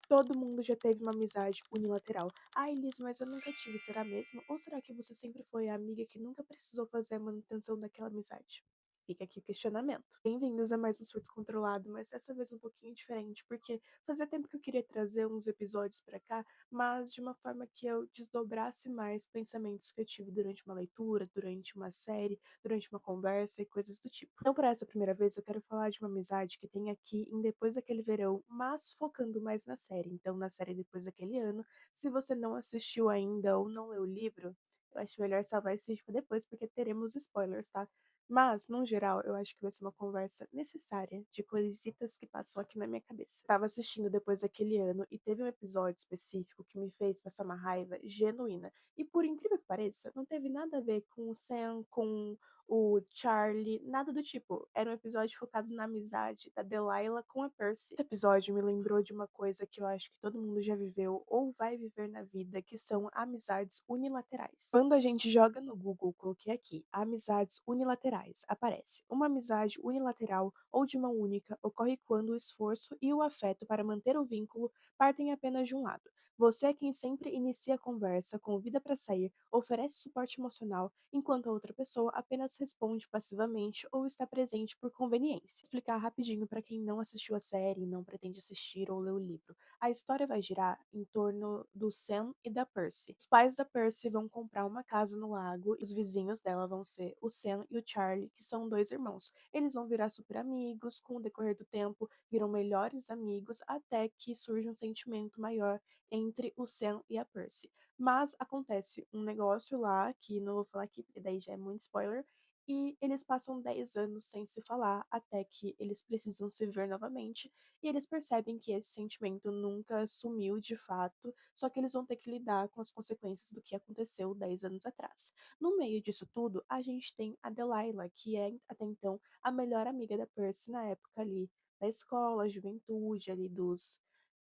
Todo mundo já teve uma amizade unilateral. Ai, Liz, mas eu nunca tive, será mesmo? Ou será que você sempre foi a amiga que nunca precisou fazer a manutenção daquela amizade? Fica aqui o questionamento. Bem-vindos a mais um surto controlado, mas dessa vez um pouquinho diferente, porque fazia tempo que eu queria trazer uns episódios pra cá, mas de uma forma que eu desdobrasse mais pensamentos que eu tive durante uma leitura, durante uma série, durante uma conversa e coisas do tipo. Então, para essa primeira vez, eu quero falar de uma amizade que tem aqui em Depois daquele Verão, mas focando mais na série. Então, na série Depois daquele Ano, se você não assistiu ainda ou não leu o livro, eu acho melhor salvar esse vídeo para depois, porque teremos spoilers, tá? Mas, no geral, eu acho que vai ser uma conversa necessária de coisitas que passam aqui na minha cabeça. Tava assistindo Depois daquele Ano e teve um episódio específico que me fez passar uma raiva genuína. E por incrível que pareça, não teve nada a ver com o Sam, com o Charlie, nada do tipo. Era um episódio focado na amizade da Delilah com a Percy. Esse episódio me lembrou de uma coisa que eu acho que todo mundo já viveu ou vai viver na vida, que são amizades unilaterais. Quando a gente joga no Google, coloquei aqui, amizades unilaterais, aparece. Uma amizade unilateral ou de mão única ocorre quando o esforço e o afeto para manter o vínculo partem apenas de um lado. Você é quem sempre inicia a conversa, convida para sair, oferece suporte emocional, enquanto a outra pessoa apenas responde passivamente ou está presente por conveniência. Vou explicar rapidinho para quem não assistiu a série, não pretende assistir ou ler o livro. A história vai girar em torno do Sam e da Percy. Os pais da Percy vão comprar uma casa no lago e os vizinhos dela vão ser o Sam e o Charlie, que são dois irmãos. Eles vão virar super amigos, com o decorrer do tempo viram melhores amigos até que surge um sentimento maior entre o Sam e a Percy. Mas acontece um negócio lá, que não vou falar aqui, porque daí já é muito spoiler, e eles passam 10 anos sem se falar, até que eles precisam se ver novamente, e eles percebem que esse sentimento nunca sumiu de fato, só que eles vão ter que lidar com as consequências do que aconteceu 10 anos atrás. No meio disso tudo, a gente tem a Delilah, que é até então a melhor amiga da Percy na época ali da escola, juventude, ali dos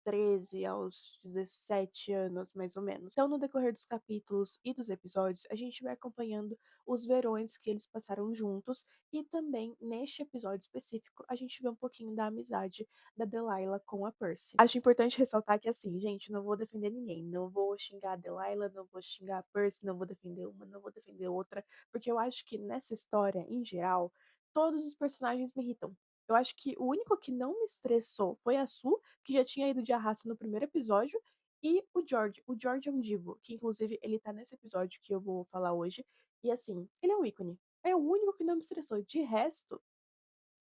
13 aos 17 anos, mais ou menos. Então, no decorrer dos capítulos e dos episódios, a gente vai acompanhando os verões que eles passaram juntos e também, neste episódio específico, a gente vê um pouquinho da amizade da Delilah com a Percy. Acho importante ressaltar que, assim, gente, não vou defender ninguém, não vou xingar a Delilah, não vou xingar a Percy, não vou defender uma, não vou defender outra, porque eu acho que nessa história, em geral, todos os personagens me irritam. Eu acho que o único que não me estressou foi a Sue, que já tinha ido de arrasto no primeiro episódio, e o George. O George é um divo, que inclusive ele tá nesse episódio que eu vou falar hoje. E assim, ele é um ícone. É o único que não me estressou. De resto,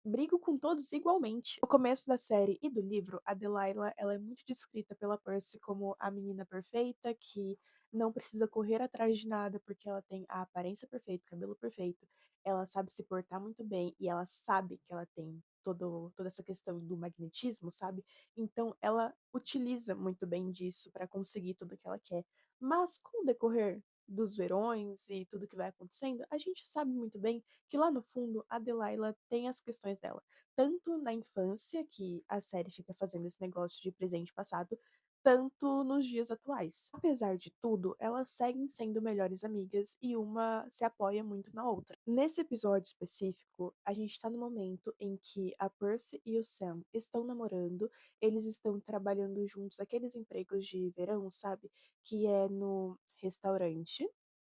brigo com todos igualmente. No começo da série e do livro, a Delilah, ela é muito descrita pela Percy como a menina perfeita, que não precisa correr atrás de nada porque ela tem a aparência perfeita, o cabelo perfeito, ela sabe se portar muito bem e ela sabe que ela tem toda essa questão do magnetismo, sabe? Então ela utiliza muito bem disso para conseguir tudo que ela quer. Mas com o decorrer dos verões e tudo que vai acontecendo, a gente sabe muito bem que lá no fundo a Delilah tem as questões dela, tanto na infância, que a série fica fazendo esse negócio de presente e passado, tanto nos dias atuais. Apesar de tudo, elas seguem sendo melhores amigas e uma se apoia muito na outra. Nesse episódio específico, a gente tá no momento em que a Percy e o Sam estão namorando, eles estão trabalhando juntos, aqueles empregos de verão, sabe? Que é no restaurante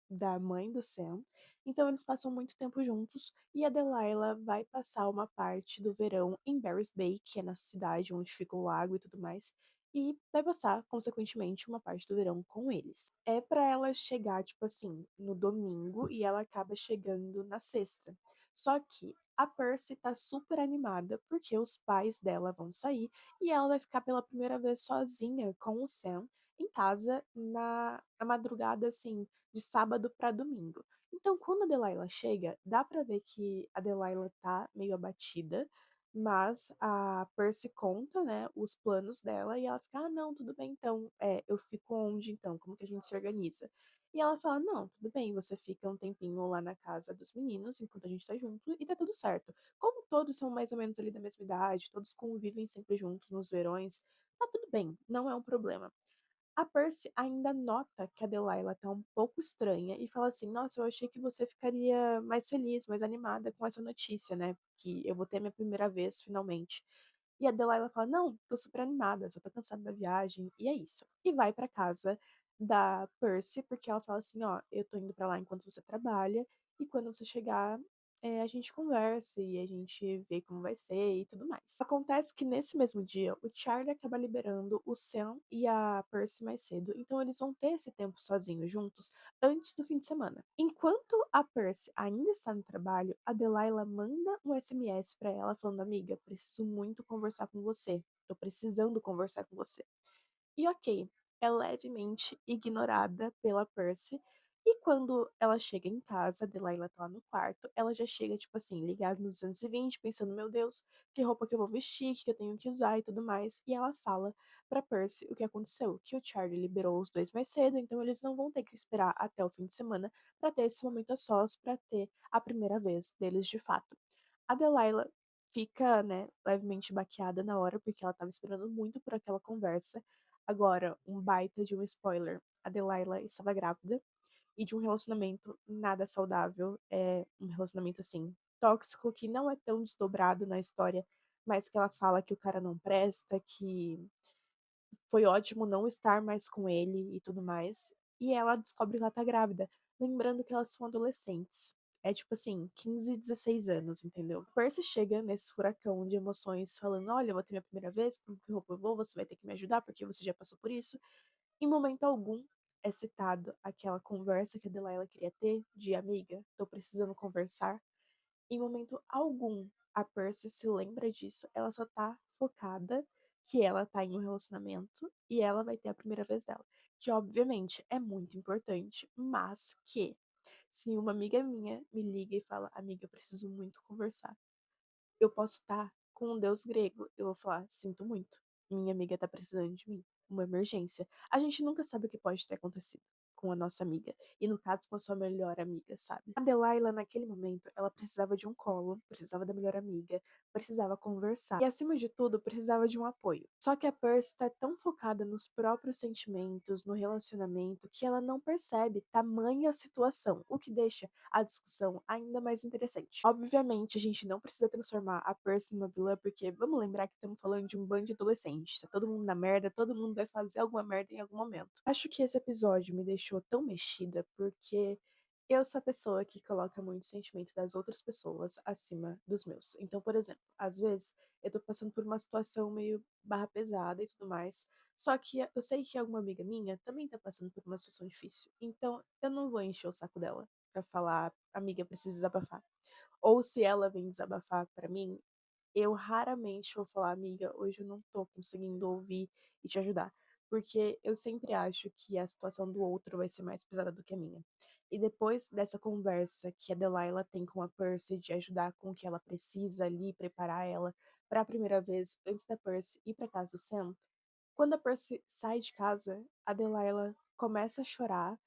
da mãe do Sam. Então eles passam muito tempo juntos e a Delilah vai passar uma parte do verão em Barry's Bay, que é na cidade onde fica o lago e tudo mais, e vai passar, consequentemente, uma parte do verão com eles. É pra ela chegar, tipo assim, no domingo e ela acaba chegando na sexta. Só que a Percy tá super animada porque os pais dela vão sair e ela vai ficar pela primeira vez sozinha com o Sam em casa na madrugada, assim, de sábado para domingo. Então, quando a Delilah chega, dá pra ver que a Delilah tá meio abatida, mas a Percy conta, né, os planos dela e ela fica: "Ah, não, tudo bem então. Eu fico onde então? Como que a gente se organiza?" E ela fala: "Não, tudo bem, você fica um tempinho lá na casa dos meninos enquanto a gente tá junto e tá tudo certo. Como todos são mais ou menos ali da mesma idade, todos convivem sempre juntos nos verões, tá tudo bem, não é um problema." A Percy ainda nota que a Delilah tá um pouco estranha e fala assim: "Nossa, eu achei que você ficaria mais feliz, mais animada com essa notícia, né? Que eu vou ter minha primeira vez finalmente." E a Delilah fala: "Não, tô super animada, só tô cansada da viagem", e é isso. E vai pra casa da Percy, porque ela fala assim: "Ó, eu tô indo pra lá enquanto você trabalha, e quando você chegar, a gente conversa e a gente vê como vai ser e tudo mais". Acontece que nesse mesmo dia, o Charlie acaba liberando o Sam e a Percy mais cedo, então eles vão ter esse tempo sozinhos juntos antes do fim de semana. Enquanto a Percy ainda está no trabalho, a Delilah manda um SMS pra ela falando: "Amiga, preciso muito conversar com você. Tô precisando conversar com você". E ok, é levemente ignorada pela Percy. E quando ela chega em casa, a Delilah tá lá no quarto, ela já chega, tipo assim, ligada no 220, pensando, meu Deus, que roupa que eu vou vestir, que eu tenho que usar e tudo mais. E ela fala pra Percy o que aconteceu, que o Charlie liberou os dois mais cedo, então eles não vão ter que esperar até o fim de semana pra ter esse momento a sós, pra ter a primeira vez deles de fato. A Delilah fica, né, levemente baqueada na hora, porque ela tava esperando muito por aquela conversa. Agora, um baita de um spoiler. A Delilah estava grávida e de um relacionamento nada saudável. É um relacionamento, assim, tóxico, que não é tão desdobrado na história, mas que ela fala que o cara não presta, que foi ótimo não estar mais com ele e tudo mais. E ela descobre que ela tá grávida. Lembrando que elas são adolescentes. É tipo assim, 15, 16 anos, entendeu? Percy chega nesse furacão de emoções, falando: Olha, eu vou ter minha primeira vez, com que roupa eu vou? Você vai ter que me ajudar, porque você já passou por isso. Em momento algum é citado aquela conversa que a Delilah queria ter, de amiga, tô precisando conversar. Em momento algum, a Percy se lembra disso, ela só tá focada que ela tá em um relacionamento e ela vai ter a primeira vez dela. Que obviamente é muito importante, mas que se uma amiga minha me liga e fala, amiga, eu preciso muito conversar, eu posso estar com um deus grego, eu vou falar, sinto muito, minha amiga tá precisando de mim, uma emergência. A gente nunca sabe o que pode ter acontecido com a nossa amiga, e no caso com a sua melhor amiga, sabe? A Delilah, naquele momento, ela precisava de um colo, precisava da melhor amiga, precisava conversar, e acima de tudo, precisava de um apoio. Só que a Percy tá tão focada nos próprios sentimentos, no relacionamento, que ela não percebe tamanha situação, o que deixa a discussão ainda mais interessante. Obviamente, a gente não precisa transformar a Percy numa vilã, porque vamos lembrar que estamos falando de um bando de adolescentes. Tá todo mundo na merda, todo mundo vai fazer alguma merda em algum momento. Acho que esse episódio me deixou tão mexida porque eu sou a pessoa que coloca muito sentimento das outras pessoas acima dos meus. Então, por exemplo, às vezes eu tô passando por uma situação meio barra pesada e tudo mais. Só que eu sei que alguma amiga minha também tá passando por uma situação difícil. Então, eu não vou encher o saco dela pra falar, amiga, preciso desabafar. Ou se ela vem desabafar pra mim, eu raramente vou falar, amiga, hoje eu não tô conseguindo ouvir e te ajudar. Porque eu sempre acho que a situação do outro vai ser mais pesada do que a minha. E depois dessa conversa que a Delilah tem com a Percy de ajudar com o que ela precisa ali, preparar ela para a primeira vez antes da Percy ir para casa do Sam, quando a Percy sai de casa, a Delilah começa a chorar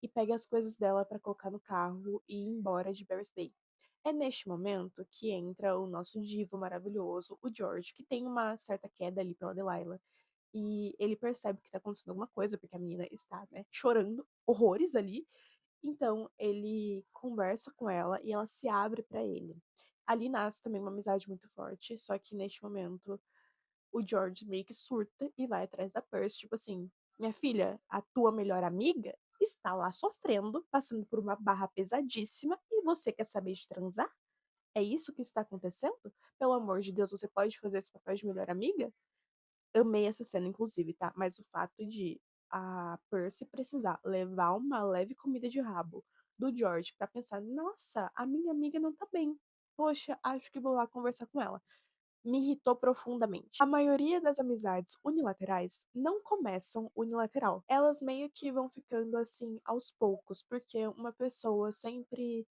e pega as coisas dela para colocar no carro e ir embora de Barry's Bay. É neste momento que entra o nosso divo maravilhoso, o George, que tem uma certa queda ali pela Delilah. E ele percebe que tá acontecendo alguma coisa, porque a menina está, né, chorando horrores ali. Então ele conversa com ela e ela se abre para ele. Ali nasce também uma amizade muito forte, só que neste momento o George meio que surta e vai atrás da Percy, tipo assim, minha filha, a tua melhor amiga está lá sofrendo, passando por uma barra pesadíssima e você quer saber de transar? É isso que está acontecendo? Pelo amor de Deus, você pode fazer esse papel de melhor amiga? Amei essa cena, inclusive, tá? Mas o fato de a Percy precisar levar uma leve comida de rabo do George pra pensar, nossa, a minha amiga não tá bem. Poxa, acho que vou lá conversar com ela, me irritou profundamente. A maioria das amizades unilaterais não começam unilateral. Elas meio que vão ficando assim aos poucos, porque uma pessoa sempre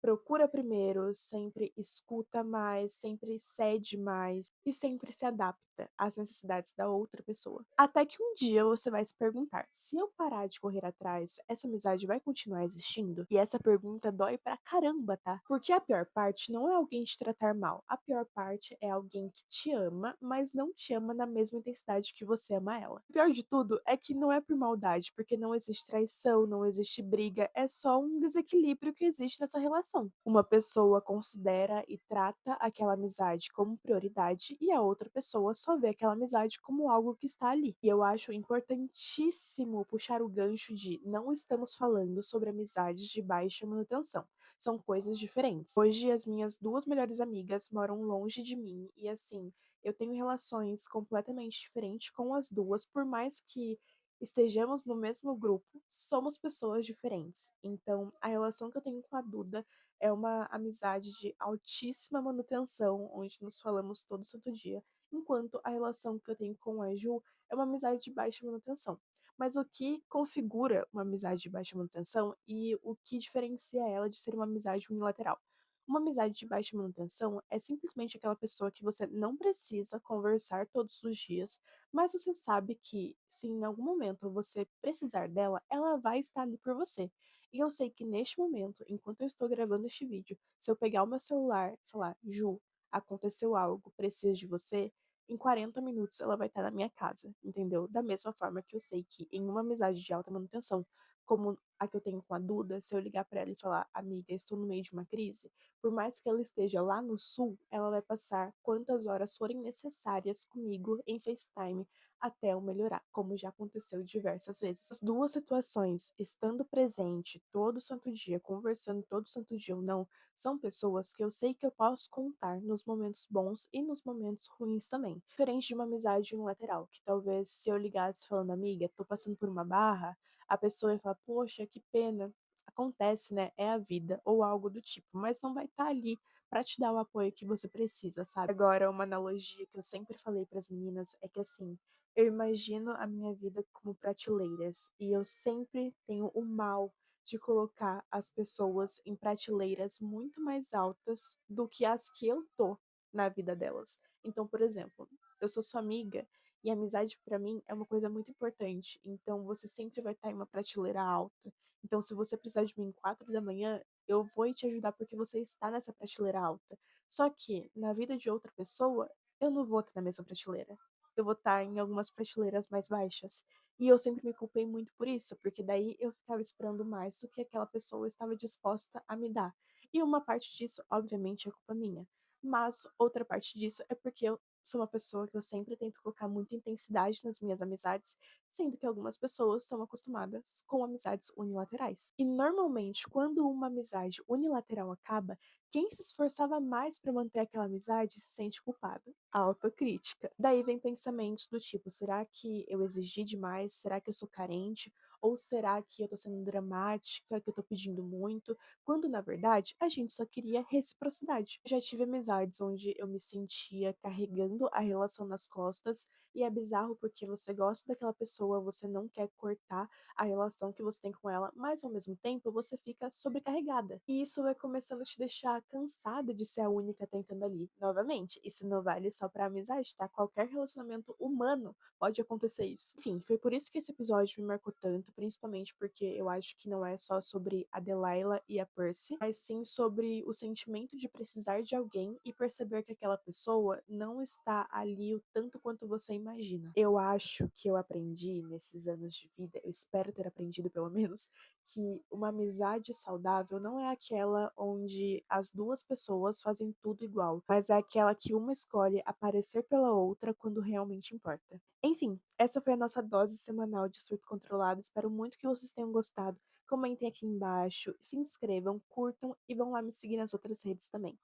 procura primeiro, sempre escuta mais, sempre cede mais e sempre se adapta. conecta às necessidades da outra pessoa. Até que um dia você vai se perguntar: se eu parar de correr atrás, essa amizade vai continuar existindo? E essa pergunta dói pra caramba, tá? Porque a pior parte não é alguém te tratar mal. A pior parte é alguém que te ama, mas não te ama na mesma intensidade que você ama ela. O pior de tudo é que não é por maldade, porque não existe traição, não existe briga, é só um desequilíbrio que existe nessa relação. Uma pessoa considera e trata aquela amizade como prioridade e a outra pessoa só vê aquela amizade como algo que está ali. E eu acho importantíssimo puxar o gancho de não estamos falando sobre amizades de baixa manutenção. São coisas diferentes. Hoje, as minhas duas melhores amigas moram longe de mim e, assim, eu tenho relações completamente diferentes com as duas, por mais que estejamos no mesmo grupo, somos pessoas diferentes. Então, a relação que eu tenho com a Duda é uma amizade de altíssima manutenção, onde nos falamos todo santo dia, enquanto a relação que eu tenho com a Ju é uma amizade de baixa manutenção. Mas o que configura uma amizade de baixa manutenção e o que diferencia ela de ser uma amizade unilateral? Uma amizade de baixa manutenção é simplesmente aquela pessoa que você não precisa conversar todos os dias, mas você sabe que se em algum momento você precisar dela, ela vai estar ali por você. E eu sei que neste momento, enquanto eu estou gravando este vídeo, se eu pegar o meu celular e falar, Ju, aconteceu algo, preciso de você, em 40 minutos ela vai estar na minha casa, entendeu? Da mesma forma que eu sei que em uma amizade de alta manutenção, como a que eu tenho com a Duda, se eu ligar para ela e falar, amiga, estou no meio de uma crise, por mais que ela esteja lá no sul, ela vai passar quantas horas forem necessárias comigo em FaceTime até eu melhorar, como já aconteceu diversas vezes. As duas situações, estando presente todo santo dia, conversando todo santo dia ou não, são pessoas que eu sei que eu posso contar nos momentos bons e nos momentos ruins também. Diferente de uma amizade unilateral, que talvez se eu ligasse falando, amiga, tô passando por uma barra, a pessoa ia falar, poxa, que pena, acontece, né? É a vida, ou algo do tipo, mas não vai estar ali para te dar o apoio que você precisa, sabe? Agora, uma analogia que eu sempre falei para as meninas é que assim, eu imagino a minha vida como prateleiras e eu sempre tenho o mal de colocar as pessoas em prateleiras muito mais altas do que as que eu tô na vida delas. Então, por exemplo, eu sou sua amiga e a amizade para mim é uma coisa muito importante. Então, você sempre vai estar em uma prateleira alta. Então, se você precisar de mim 4 da manhã, eu vou te ajudar porque você está nessa prateleira alta. Só que na vida de outra pessoa, eu não vou estar na mesma prateleira. Eu vou estar em algumas prateleiras mais baixas. E eu sempre me culpei muito por isso, porque daí eu ficava esperando mais do que aquela pessoa estava disposta a me dar. E uma parte disso, obviamente, é culpa minha. Mas outra parte disso é porque eu sou uma pessoa que eu sempre tento colocar muita intensidade nas minhas amizades, sendo que algumas pessoas estão acostumadas com amizades unilaterais. E normalmente, quando uma amizade unilateral acaba, quem se esforçava mais para manter aquela amizade se sente culpado. A autocrítica. Daí vem pensamentos do tipo: será que eu exigi demais? Será que eu sou carente? Ou será que eu tô sendo dramática, que eu tô pedindo muito? Quando na verdade a gente só queria reciprocidade. Já tive amizades onde eu me sentia carregando a relação nas costas, e é bizarro porque você gosta daquela pessoa, você não quer cortar a relação que você tem com ela, mas ao mesmo tempo você fica sobrecarregada. E isso vai começando a te deixar cansada de ser a única tentando ali. Novamente, isso não vale só pra amizade, tá? Qualquer relacionamento humano pode acontecer isso. Enfim, foi por isso que esse episódio me marcou tanto, principalmente porque eu acho que não é só sobre a Delilah e a Percy, mas sim sobre o sentimento de precisar de alguém e perceber que aquela pessoa não está ali o tanto quanto você imagina. Eu acho que eu aprendi nesses anos de vida, eu espero ter aprendido pelo menos, que uma amizade saudável não é aquela onde as duas pessoas fazem tudo igual, mas é aquela que uma escolhe aparecer pela outra quando realmente importa. Enfim, essa foi a nossa dose semanal de surto controlado. Espero muito que vocês tenham gostado. Comentem aqui embaixo, se inscrevam, curtam e vão lá me seguir nas outras redes também.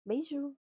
Beijo!